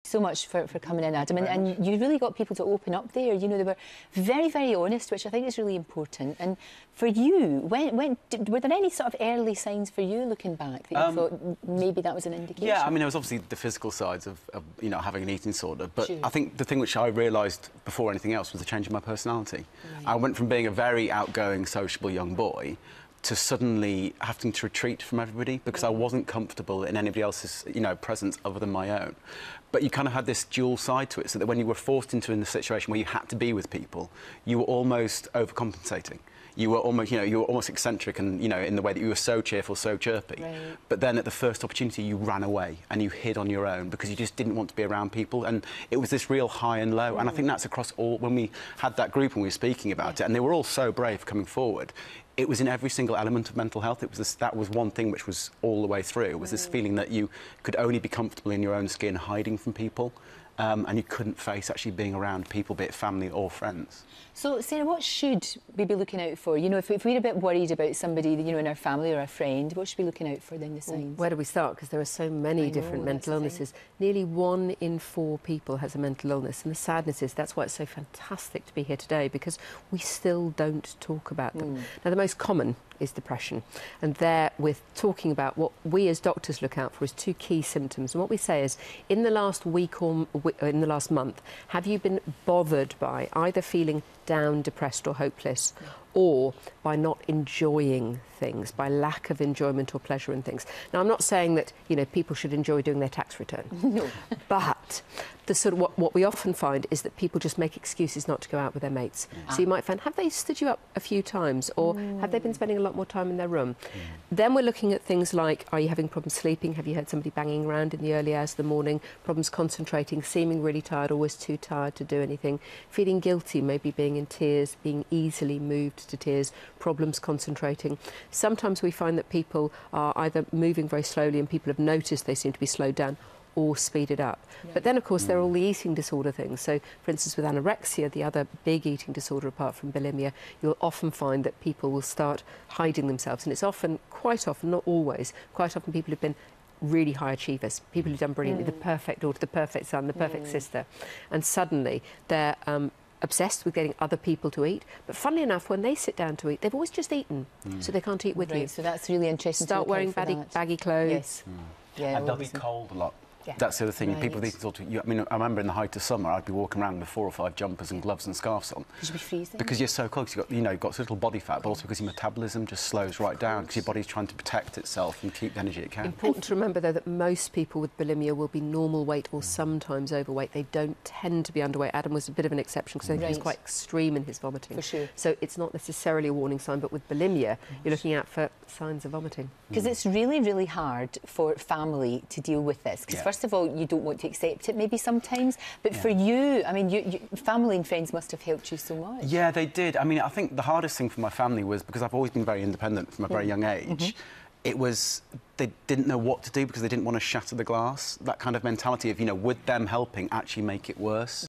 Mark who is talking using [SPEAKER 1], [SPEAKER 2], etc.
[SPEAKER 1] so much for coming in, Adam. And you really got people to open up there. You know, they were very, very honest, which I think is really important. And for you, were there any sort of early signs for you looking back that you thought maybe that was an indication?
[SPEAKER 2] Yeah, I mean, there was obviously the physical sides of you know, having an eating disorder, but I think the thing which I realised before anything else was the change in my personality. I went from being a very outgoing, sociable young boy to suddenly having to retreat from everybody because I wasn't comfortable in anybody else's, you know, presence other than my own. But you kind of had this dual side to it, so that when you were forced into a situation where you had to be with people, you were almost overcompensating. You were almost, you know, you were almost eccentric, and you know, in the way that you were so cheerful, so chirpy. But then at the first opportunity, you ran away and you hid on your own because you just didn't want to be around people. And it was this real high and low. And I think that's across all. When we had that group and we were speaking about it, and they were all so brave coming forward. It was in every single element of mental health. It was this, that was one thing which was all the way through. It was this feeling that you could only be comfortable in your own skin, hiding from people, and you couldn't face actually being around people, be it family or friends.
[SPEAKER 1] So, Sarah, what should we be looking out for? You know, if we're a bit worried about somebody, you know, in our family or a friend, what should we be looking out for then, the signs?
[SPEAKER 3] Where do we start? Because there are so many different mental illnesses. Nearly 1 in 4 people has a mental illness, and the sadness is that's why it's so fantastic to be here today, because we still don't talk about them. Now, the most common is depression, and there we're talking about what we as doctors look out for is 2 key symptoms. And what we say is, in the last week or in the last month, have you been bothered by either feeling down, depressed or hopeless, or by not enjoying things, by lack of enjoyment or pleasure in things? Now, I'm not saying that, you know, people should enjoy doing their tax return. No. But the sort of what we often find is that people just make excuses not to go out with their mates. So you might find, have they stood you up a few times, or have they been spending a lot more time in their room? Then we're looking at things like, are you having problems sleeping? Have you heard somebody banging around in the early hours of the morning? Problems concentrating, seeming really tired, always too tired to do anything? Feeling guilty, maybe being in tears, being easily moved to tears, problems concentrating. Sometimes we find that people are either moving very slowly and people have noticed they seem to be slowed down, or speeded up. But then, of course, there are all the eating disorder things. So, for instance, with anorexia, the other big eating disorder apart from bulimia, you'll often find that people will start hiding themselves. And it's often, quite often, not always, quite often people have been really high achievers, people who've done brilliantly, the perfect daughter, the perfect son, the perfect sister. And suddenly they're obsessed with getting other people to eat, but funnily enough, when they sit down to eat, they've always just eaten, so they can't eat with you.
[SPEAKER 1] So that's really interesting.
[SPEAKER 3] Start wearing baggy clothes.
[SPEAKER 1] Yes. Yeah,
[SPEAKER 2] and they'll be cold a lot. That's the other thing. People with eating disorder. I mean, I remember in the height of summer, I'd be walking around with 4 or 5 jumpers and gloves and scarves on.
[SPEAKER 1] Because you'd be freezing.
[SPEAKER 2] Because you're so cold. You've got, you know, you've got so little body fat, but also because your metabolism just slows right down because your body's trying to protect itself and keep the energy it can.
[SPEAKER 3] Important to remember, though, that most people with bulimia will be normal weight or sometimes overweight. They don't tend to be underweight. Adam was a bit of an exception because I think he was quite extreme in his vomiting.
[SPEAKER 1] For sure.
[SPEAKER 3] So it's not necessarily a warning sign, but with bulimia, you're looking out for signs of vomiting.
[SPEAKER 1] Because it's really, really hard for family to deal with this. Because first of all, you don't want to accept it maybe sometimes, but for you, I mean, family and friends must have helped you so much.
[SPEAKER 2] Yeah, they did. I mean, I think the hardest thing for my family was, because I've always been very independent from a very young age, it was they didn't know what to do because they didn't want to shatter the glass. That kind of mentality of, you know, would them helping actually make it worse?